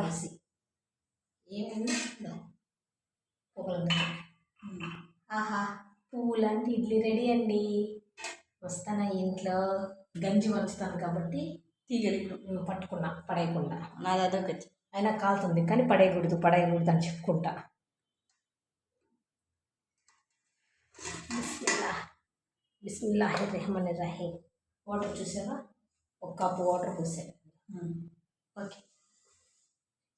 రాసి ఏమైంది పొగలు. ఆహా, పువ్వు లాంటి ఇడ్లీ రెడీ అండి. వస్తానా ఇంట్లో గంజి మరుస్తాను కాబట్టి తీగలి పట్టుకున్నా పడేయకుండా. నాది అదొకటి అయినా కాలుతుంది కానీ పడేయకూడదు అని చెప్పుకుంటా. బిస్మిల్లాహిర్రహమానిర్రహీం. వాటర్ చూసావా, ఒక కప్పు వాటర్ పోసాను. ఓకే,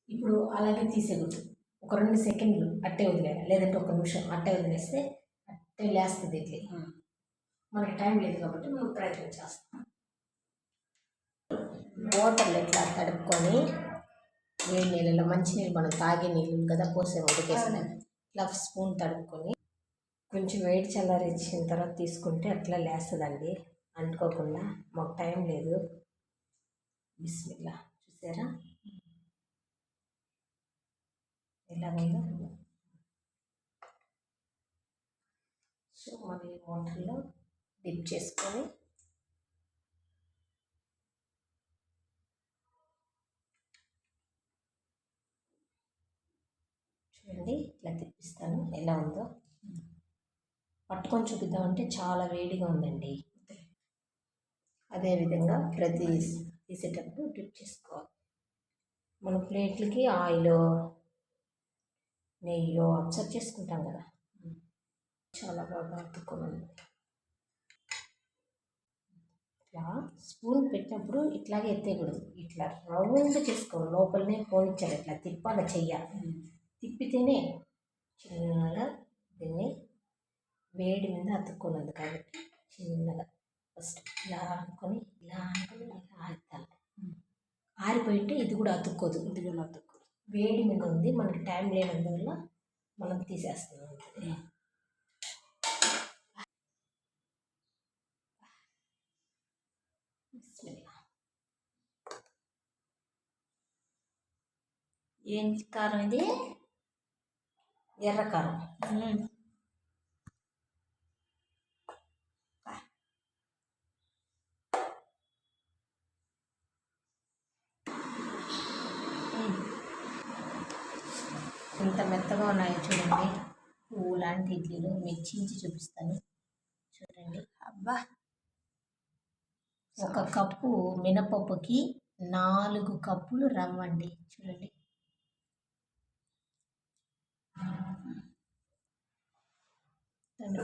ఇప్పుడు అలాగే తీసేయకూడదు. ఒక 2 సెకండ్లు అట్టే వదిలేయాలి, లేదంటే 1 నిమిషం అట్టే వదిలేస్తే అట్టే లేస్తుంది ఇడ్లీ. మనకి టైం లేదు కాబట్టి మనం ప్రయత్నం చేస్తాం. వాటర్లు ఎట్లా తడుపుకొని వేడి నీళ్ళలో, మంచినీళ్ళు మనం తాగే నీళ్ళు కదా పోసే ఉడికేసిన, ఇట్లా స్పూన్ తడుపుకొని కొంచెం వేడి చల్లారించిన తర్వాత తీసుకుంటే అట్లా లేస్తుందండి అంటుకోకుండా. మాకు టైం లేదు. బిస్మిల్లా, చూసారా ఎలాగైనా. సో మనం ఈ వాటర్లో డిప్ చేసుకొని చూడండి, ఇట్లా తిప్పిస్తాను ఎలా ఉందో. పట్టుకొని చూపిద్దామంటే చాలా వేడిగా ఉందండి. అదేవిధంగా ప్రతి తీసేటప్పుడు డిప్ చేసుకోవాలి. మన ప్లేట్లకి ఆయిల్ నెయ్యి అబ్జర్వ్ చేసుకుంటాం కదా, చాలా బాగా అతుక్కోమంది. ఇట్లా స్పూన్ పెట్టినప్పుడు ఇట్లాగే ఎత్తేయకూడదు, ఇట్లా రౌండ్ చేసుకోవాలి, లోపలనే పోయించాలి. ఇట్లా తిప్పాలి, చెయ్యాలి. తిప్పితేనే చిన్నగా దీన్ని వేడి మీద అతుక్కున్నది కాబట్టి చిన్నగా ఫస్ట్ ఇలా అనుకొని ఇలా ఆరుతాలి. ఆరిపోయింటే ఇది కూడా అతుక్కోదు, ఇది కూడా అతుక్కోదు. వేడి మీద ఉంది, మనకి టైం లేనందువల్ల మనం తీసేస్తున్నాం. ఏం కారం ఇది? ఎర్ర కారం. ఇంత మెత్తగా ఉన్నాయి చూడండి. పువ్వు లాంటి ఇడ్లీలు మీకు చించి చూపిస్తాను చూడండి. అబ్బా, 1 కప్పు మినపప్పుకి 4 కప్పులు రవ్వ అండి. చూడండి,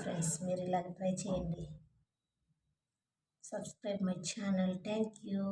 ఫ్రెండ్స్ మీరు ఇలాగ ట్రై చేయండి. Subscribe my channel. Thank you.